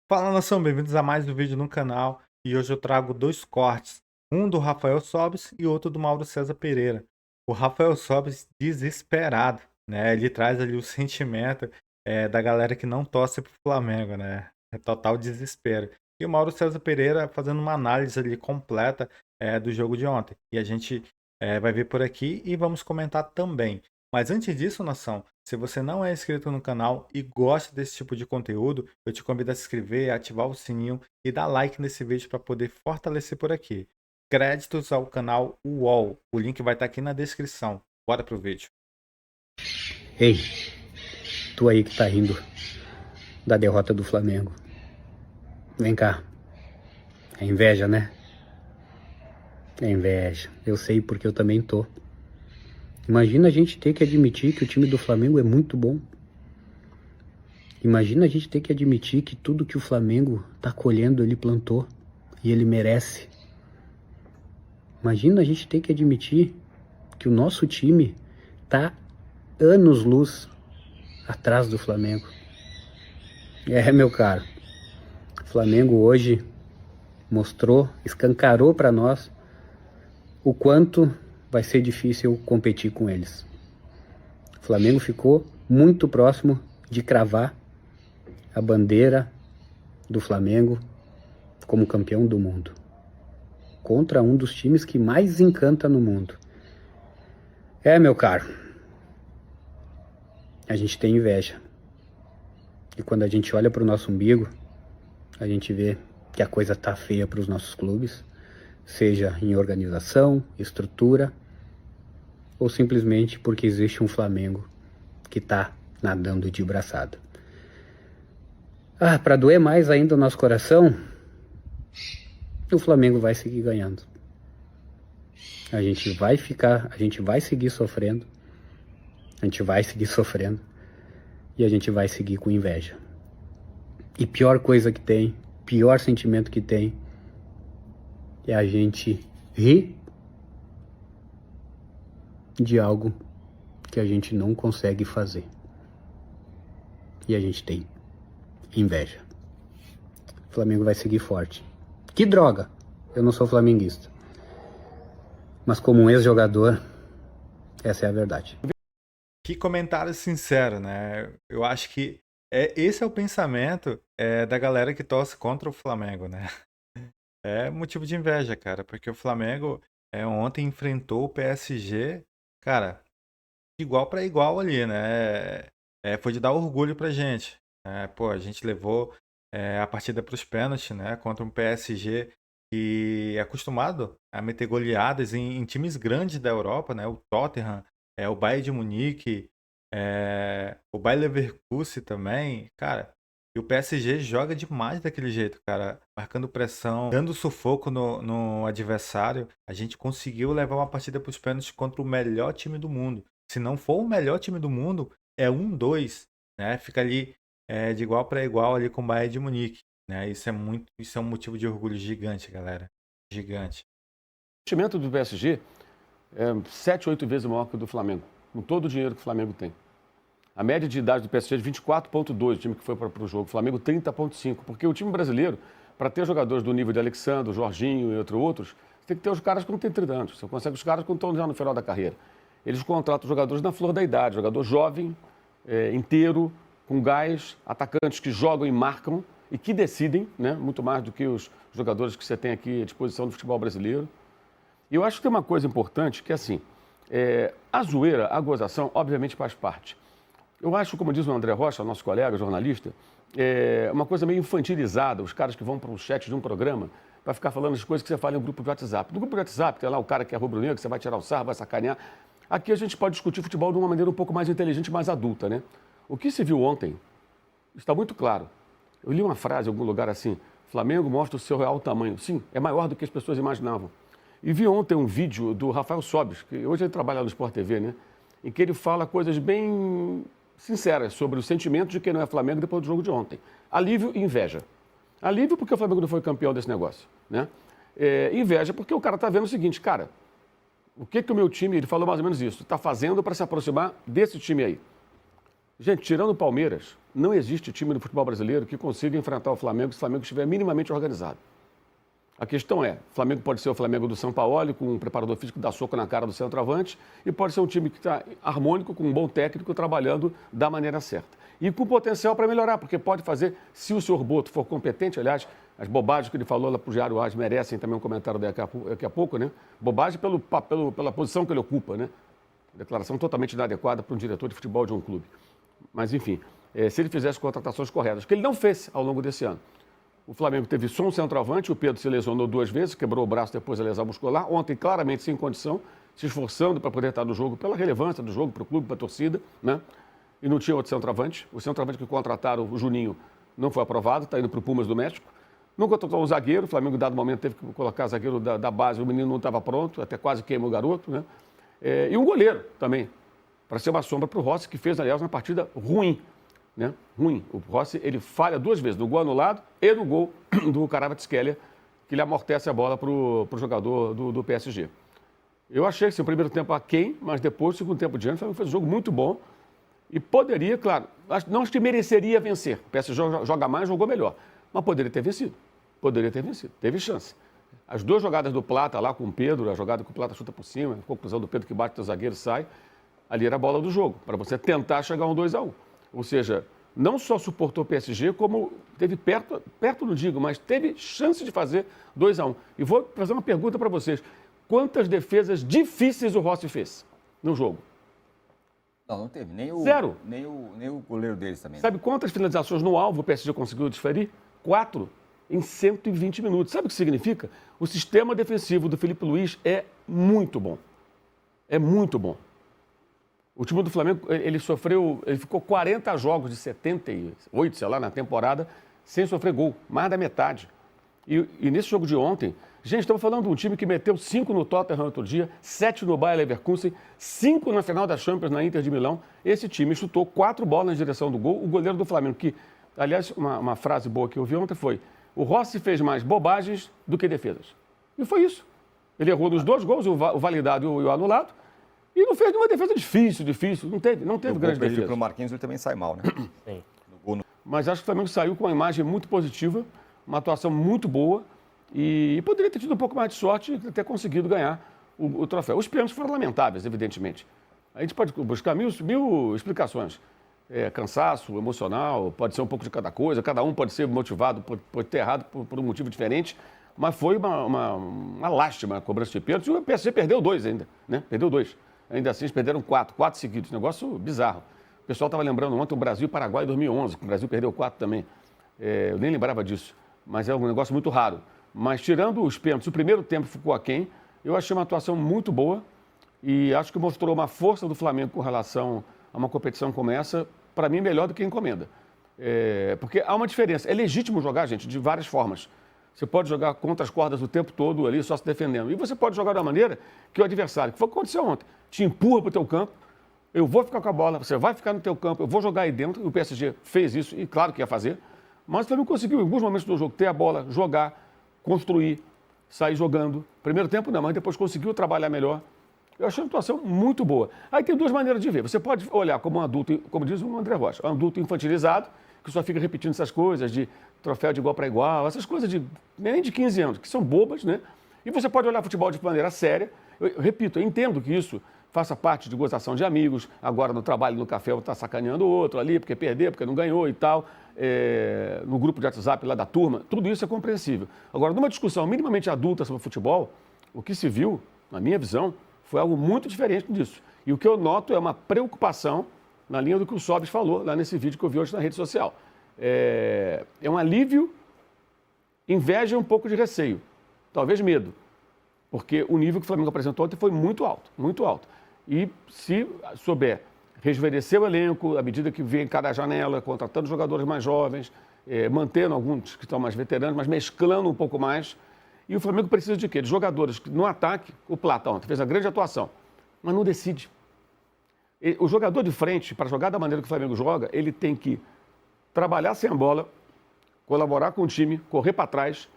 Fala nação, bem-vindos a mais um vídeo no canal e hoje eu trago dois cortes, um do Rafael Sobis e outro do Mauro César Pereira. O Rafael Sobis desesperado, né? Ele traz ali o sentimento da galera que não torce pro Flamengo, né? É total desespero. E o Mauro César Pereira fazendo uma análise ali completa do jogo de ontem. E a gente vai ver por aqui e vamos comentar também. Mas antes disso, nação, se você não é inscrito no canal e gosta desse tipo de conteúdo, eu te convido a se inscrever, ativar o sininho e dar like nesse vídeo para poder fortalecer por aqui. Créditos ao canal UOL. O link vai estar aqui na descrição. Bora pro vídeo. Ei, tu aí que tá rindo da derrota do Flamengo. Vem cá. É inveja, né? É inveja. Eu sei porque eu também tô. Imagina a gente ter que admitir que o time do Flamengo é muito bom. Imagina a gente ter que admitir que tudo que o Flamengo tá colhendo ele plantou e ele merece. Imagina a gente ter que admitir que o nosso time tá anos-luz atrás do Flamengo. É, meu caro. O Flamengo hoje mostrou, escancarou para nós o quanto vai ser difícil competir com eles. O Flamengo ficou muito próximo de cravar a bandeira do Flamengo como campeão do mundo, contra um dos times que mais encanta no mundo. É, meu caro, a gente tem inveja. E quando a gente olha para o nosso umbigo, a gente vê que a coisa tá feia para os nossos clubes, seja em organização, estrutura, ou simplesmente porque existe um Flamengo que tá nadando de braçada. Para doer mais ainda o nosso coração, o Flamengo vai seguir ganhando. A gente vai seguir sofrendo, e a gente vai seguir com inveja. E pior coisa que tem, pior sentimento que tem, é a gente rir de algo que a gente não consegue fazer. E a gente tem inveja. O Flamengo vai seguir forte. Que droga! Eu não sou flamenguista. Mas como um ex-jogador, essa é a verdade. Que comentário sincero, né? Eu acho que esse é o pensamento da galera que torce contra o Flamengo, né? É motivo de inveja, cara, porque o Flamengo ontem enfrentou o PSG, cara, igual para igual ali, né? Foi de dar orgulho pra gente. Pô, a gente levou a partida para os pênaltis, né? Contra um PSG que é acostumado a meter goleadas em times grandes da Europa, né? O Tottenham, o Bayern de Munique, o Bayer Leverkusen também, cara. E o PSG joga demais daquele jeito, cara, marcando pressão, dando sufoco no adversário. A gente conseguiu levar uma partida para os pênaltis contra o melhor time do mundo. Se não for o melhor time do mundo, é 1-2, né? Fica ali de igual para igual ali com o Bayern de Munique, né? Isso é um motivo de orgulho gigante, galera. Gigante. O investimento do PSG é 7, 8 vezes maior que o do Flamengo, com todo o dinheiro que o Flamengo tem. A média de idade do PSG é de 24,2, o time que foi para o jogo. O Flamengo 30,5, porque o time brasileiro, para ter jogadores do nível de Alexandre, Jorginho e outros, você tem que ter os caras que não têm 30 anos. Você consegue os caras que estão já no final da carreira. Eles contratam jogadores na flor da idade, jogador jovem, inteiro, com gás, atacantes que jogam e marcam e que decidem, né, muito mais do que os jogadores que você tem aqui à disposição do futebol brasileiro. E eu acho que tem uma coisa importante que é assim, a zoeira, a gozação, obviamente faz parte. Eu acho, como diz o André Rocha, nosso colega jornalista, uma coisa meio infantilizada, os caras que vão para o chat de um programa para ficar falando as coisas que você fala em um grupo de WhatsApp. No grupo de WhatsApp tem lá o cara que é rubro-negro, que você vai tirar o sarro, vai sacanear. Aqui a gente pode discutir futebol de uma maneira um pouco mais inteligente, mais adulta, né? O que se viu ontem está muito claro. Eu li uma frase em algum lugar assim, Flamengo mostra o seu real tamanho. Sim, é maior do que as pessoas imaginavam. E vi ontem um vídeo do Rafael Sobis, que hoje ele trabalha no Sport TV, né? Em que ele fala coisas bem sinceras sobre o sentimento de quem não é Flamengo depois do jogo de ontem. Alívio e inveja. Alívio porque o Flamengo não foi campeão desse negócio, né? Inveja porque o cara está vendo o seguinte, cara, o que o meu time, ele falou mais ou menos isso, está fazendo para se aproximar desse time aí. Gente, tirando o Palmeiras, não existe time do futebol brasileiro que consiga enfrentar o Flamengo se o Flamengo estiver minimamente organizado. A questão é, o Flamengo pode ser o Flamengo do Sampaoli, com um preparador físico que dá soco na cara do centroavante, e pode ser um time que está harmônico, com um bom técnico, trabalhando da maneira certa. E com potencial para melhorar, porque pode fazer, se o senhor Boto for competente, aliás, as bobagens que ele falou lá para o Diário AS merecem também um comentário daqui a pouco, né? Bobagem pela posição que ele ocupa, né? Declaração totalmente inadequada para um diretor de futebol de um clube. Mas, enfim, se ele fizesse contratações corretas, que ele não fez ao longo desse ano. O Flamengo teve só um centroavante, o Pedro se lesionou 2 vezes, quebrou o braço depois da lesão muscular. Ontem, claramente, sem condição, se esforçando para poder estar no jogo, pela relevância do jogo, para o clube, para a torcida, né? E não tinha outro centroavante. O centroavante que contrataram, o Juninho, não foi aprovado, está indo para o Pumas do México. Não contratou um zagueiro, o Flamengo, em dado momento, teve que colocar zagueiro da base, o menino não estava pronto, até quase queimou o garoto, né? E um goleiro também, para ser uma sombra para o Rossi, que fez, aliás, uma partida ruim. Né? Ruim. O Rossi, ele falha 2 vezes, no gol anulado e no gol do Kvaratskhelia, que ele amortece a bola para o jogador do PSG. Eu achei que o primeiro tempo aquém, mas depois, o segundo tempo diante, o Flamengo fez um jogo muito bom e poderia, claro, não acho que mereceria vencer. O PSG joga mais, jogou melhor, mas poderia ter vencido. Poderia ter vencido, teve chance. As 2 jogadas do Plata lá com o Pedro, a jogada que o Plata chuta por cima, a conclusão do Pedro que bate no zagueiro e sai, ali era a bola do jogo, para você tentar chegar a um 2-1. Ou seja, não só suportou o PSG, como teve perto não digo, mas teve chance de fazer 2-1. E vou fazer uma pergunta para vocês. Quantas defesas difíceis o Rossi fez no jogo? Não teve. Zero. Nem o goleiro deles também. Sabe quantas finalizações no alvo o PSG conseguiu desferir? 4 em 120 minutos. Sabe o que significa? O sistema defensivo do Felipe Luiz é muito bom. É muito bom. O time do Flamengo, ele ficou 40 jogos de 78, sei lá, na temporada, sem sofrer gol, mais da metade. E nesse jogo de ontem, gente, estamos falando de um time que meteu 5 no Tottenham outro dia, 7 no Bayer Leverkusen, 5 na final da Champions na Inter de Milão. Esse time chutou 4 bolas na direção do gol. O goleiro do Flamengo, que, aliás, uma frase boa que eu ouvi ontem foi: o Rossi fez mais bobagens do que defesas. E foi isso. Ele errou nos 2 gols, o validado e o anulado. E não fez nenhuma defesa difícil. Não teve grande defesa. Para o Marquinhos, ele também sai mal, né? Sim. Mas acho que o Flamengo saiu com uma imagem muito positiva, uma atuação muito boa e poderia ter tido um pouco mais de sorte e ter conseguido ganhar o troféu. Os pênaltis foram lamentáveis, evidentemente. A gente pode buscar mil explicações. Cansaço emocional, pode ser um pouco de cada coisa, cada um pode ser motivado, pode ter errado por um motivo diferente, mas foi uma lástima a cobrança de pênalti. E o PSG perdeu 2 ainda, né? Perdeu 2. Ainda assim, eles perderam 4 seguidos. Negócio bizarro. O pessoal estava lembrando ontem o Brasil e Paraguai em 2011, que o Brasil perdeu 4 também. Eu nem lembrava disso, mas é um negócio muito raro. Mas tirando os pênaltis, o primeiro tempo ficou aquém. Eu achei uma atuação muito boa e acho que mostrou uma força do Flamengo com relação a uma competição como essa, para mim, melhor do que a encomenda. Porque há uma diferença. É legítimo jogar, gente, de várias formas. Você pode jogar contra as cordas o tempo todo ali, só se defendendo. E você pode jogar de uma maneira que o adversário, que foi o que aconteceu ontem, te empurra para o teu campo, eu vou ficar com a bola, você vai ficar no teu campo, eu vou jogar aí dentro. E o PSG fez isso, e claro que ia fazer. Mas o Flamengo conseguiu, em alguns momentos do jogo, ter a bola, jogar, construir, sair jogando. Primeiro tempo não, mas depois conseguiu trabalhar melhor. Eu achei uma atuação muito boa. Aí tem 2 maneiras de ver. Você pode olhar como um adulto, como diz o André Rocha, um adulto infantilizado, que só fica repetindo essas coisas de troféu de igual para igual, essas coisas nem de 15 anos, que são bobas, né? E você pode olhar futebol de maneira séria. Eu repito, eu entendo que isso faça parte de gozação de amigos, agora no trabalho, no café, está sacaneando o outro ali, porque perdeu, porque não ganhou e tal, no grupo de WhatsApp lá da turma, tudo isso é compreensível. Agora, numa discussão minimamente adulta sobre futebol, o que se viu, na minha visão, foi algo muito diferente disso. E o que eu noto é uma preocupação na linha do que o Sobis falou lá nesse vídeo que eu vi hoje na rede social. É um alívio, inveja e um pouco de receio, talvez medo, porque o nível que o Flamengo apresentou ontem foi muito alto, muito alto. E se souber rejuvenescer o elenco à medida que vem em cada janela, contratando jogadores mais jovens, mantendo alguns que estão mais veteranos, mas mesclando um pouco mais. E o Flamengo precisa de quê? De jogadores que no ataque, o Plata ontem fez a grande atuação, mas não decide. O jogador de frente, para jogar da maneira que o Flamengo joga, ele tem que trabalhar sem a bola, colaborar com o time, correr para trás,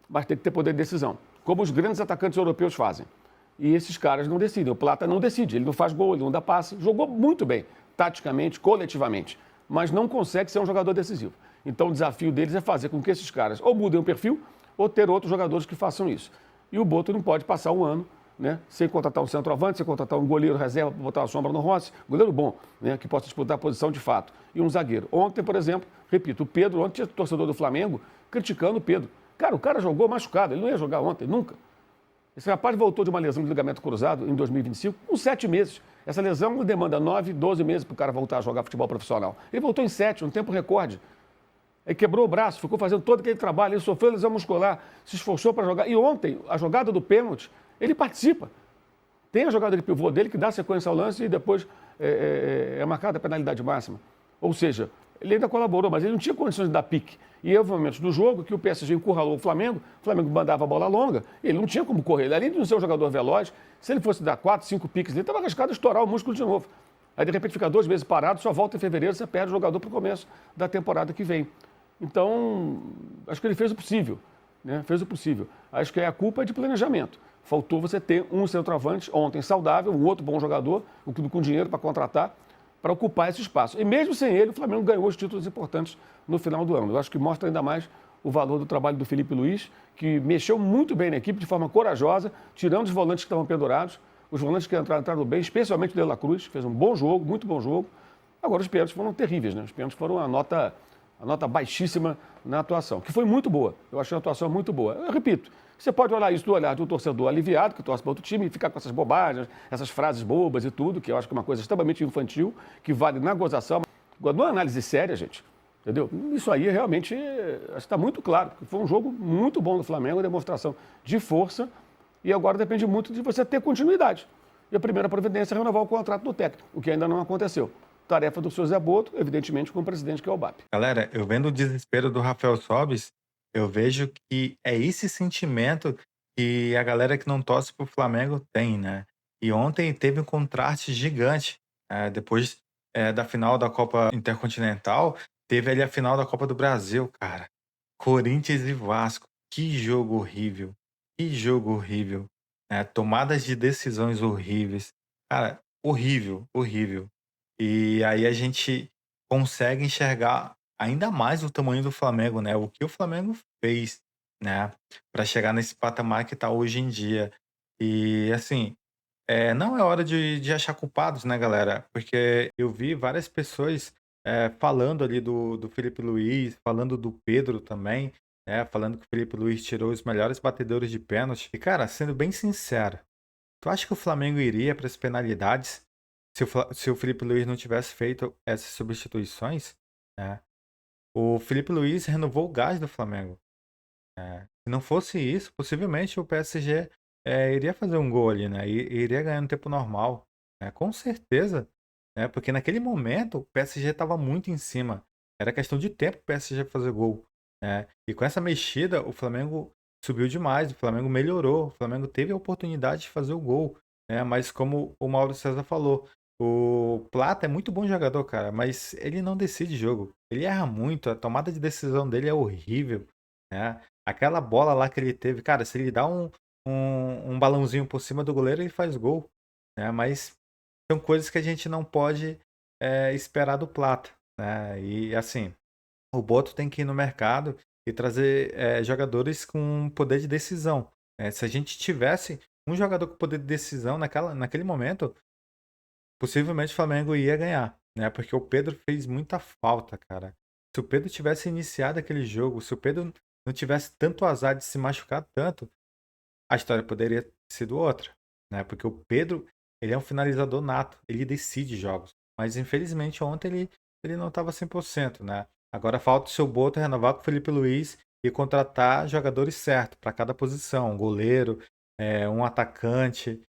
mas tem que ter poder de decisão, como os grandes atacantes europeus fazem. E esses caras não decidem. O Plata não decide, ele não faz gol, ele não dá passe. Jogou muito bem. taticamente, coletivamente, mas não consegue ser um jogador decisivo. Então o desafio deles é fazer com que esses caras ou mudem o perfil ou ter outros jogadores que façam isso. E o Boto não pode passar um ano, né, sem contratar um centroavante, sem contratar um goleiro reserva para botar a sombra no Rossi, goleiro bom, né, que possa disputar a posição de fato, e um zagueiro. Ontem, por exemplo, repito, o Pedro, ontem tinha torcedor do Flamengo criticando o Pedro. Cara, o cara jogou machucado, ele não ia jogar ontem, nunca. Esse rapaz voltou de uma lesão de ligamento cruzado em 2025, com 7 meses. Essa lesão demanda 9, 12 meses para o cara voltar a jogar futebol profissional. Ele voltou em 7, um tempo recorde. Ele quebrou o braço, ficou fazendo todo aquele trabalho, ele sofreu lesão muscular, se esforçou para jogar. E ontem, a jogada do pênalti, ele participa. Tem a jogada de pivô dele que dá sequência ao lance e depois é marcada a penalidade máxima. Ou seja, ele ainda colaborou, mas ele não tinha condições de dar pique. E houve momentos do jogo que o PSG encurralou o Flamengo mandava a bola longa, ele não tinha como correr. Ele, além de não ser um jogador veloz, se ele fosse dar 4, 5 piques, ele estava arriscado a estourar o músculo de novo. Aí, de repente, fica 2 meses parado, só volta em fevereiro, você perde o jogador para o começo da temporada que vem. Então, acho que ele fez o possível, né? Fez o possível. Acho que a culpa é de planejamento. Faltou você ter um centroavante ontem saudável, um outro bom jogador, o clube com dinheiro para contratar, para ocupar esse espaço. E mesmo sem ele, o Flamengo ganhou os títulos importantes no final do ano. Eu acho que mostra ainda mais o valor do trabalho do Felipe Luiz, que mexeu muito bem na equipe, de forma corajosa, tirando os volantes que estavam pendurados. Os volantes que entraram bem, especialmente o De La Cruz, que fez um bom jogo, muito bom jogo. Agora, os pênaltis foram terríveis, né? Os pênaltis foram a nota baixíssima na atuação, que foi muito boa. Eu achei a atuação muito boa. Eu repito, você pode olhar isso do olhar do torcedor aliviado, que torce para outro time, e ficar com essas bobagens, essas frases bobas e tudo, que eu acho que é uma coisa extremamente infantil, que vale na gozação. Agora, numa análise séria, gente, entendeu? Isso aí realmente está muito claro. Foi um jogo muito bom do Flamengo, uma demonstração de força, e agora depende muito de você ter continuidade. E a primeira providência é renovar o contrato do técnico, o que ainda não aconteceu. Tarefa do seu Zé Boto, evidentemente, com o presidente, que é o BAP. Galera, eu vendo o desespero do Rafael Sobis, eu vejo que é esse sentimento que a galera que não torce pro Flamengo tem, né? E ontem teve um contraste gigante. Depois da final da Copa Intercontinental, teve ali a final da Copa do Brasil, cara. Corinthians e Vasco. Que jogo horrível. Que jogo horrível. Tomadas de decisões horríveis. Cara, horrível, horrível. E aí a gente consegue enxergar ainda mais o tamanho do Flamengo, né? O que o Flamengo fez, né? Para chegar nesse patamar que tá hoje em dia. E assim, não é hora de achar culpados, né, galera? Porque eu vi várias pessoas falando ali do Felipe Luiz, falando do Pedro também, né? Falando que o Felipe Luiz tirou os melhores batedores de pênalti. E, cara, sendo bem sincero, tu acha que o Flamengo iria para as penalidades se o Felipe Luiz não tivesse feito essas substituições? Né? O Felipe Luiz renovou o gás do Flamengo. Se não fosse isso, possivelmente o PSG iria fazer um gol ali, né? E iria ganhar no tempo normal, né? Com certeza, né? Porque naquele momento o PSG estava muito em cima. Era questão de tempo o PSG fazer gol, né? E com essa mexida, o Flamengo subiu demais, o Flamengo melhorou, o Flamengo teve a oportunidade de fazer o gol, né? Mas como o Mauro César falou, o Plata é muito bom jogador, cara, mas ele não decide jogo. Ele erra muito, a tomada de decisão dele é horrível, né? Aquela bola lá que ele teve, cara, se ele dá um balãozinho por cima do goleiro, ele faz gol, né? Mas são coisas que a gente não pode esperar do Plata, né? E assim, o Boto tem que ir no mercado e trazer jogadores com poder de decisão. Se a gente tivesse um jogador com poder de decisão naquele momento, possivelmente o Flamengo ia ganhar, né? Porque o Pedro fez muita falta, cara. Se o Pedro tivesse iniciado aquele jogo, se o Pedro não tivesse tanto azar de se machucar tanto, a história poderia ter sido outra, né? Porque o Pedro, ele é um finalizador nato, ele decide jogos. Mas infelizmente ontem ele não estava 100%, né? Agora falta o seu Boto renovar com o Felipe Luiz e contratar jogadores certos para cada posição, um goleiro, um atacante,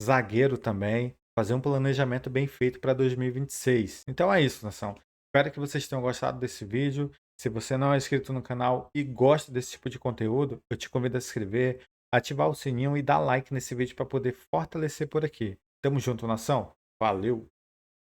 zagueiro também, fazer um planejamento bem feito para 2026. Então é isso, nação. Espero que vocês tenham gostado desse vídeo. Se você não é inscrito no canal e gosta desse tipo de conteúdo, eu te convido a se inscrever, ativar o sininho e dar like nesse vídeo para poder fortalecer por aqui. Tamo junto, nação. Valeu!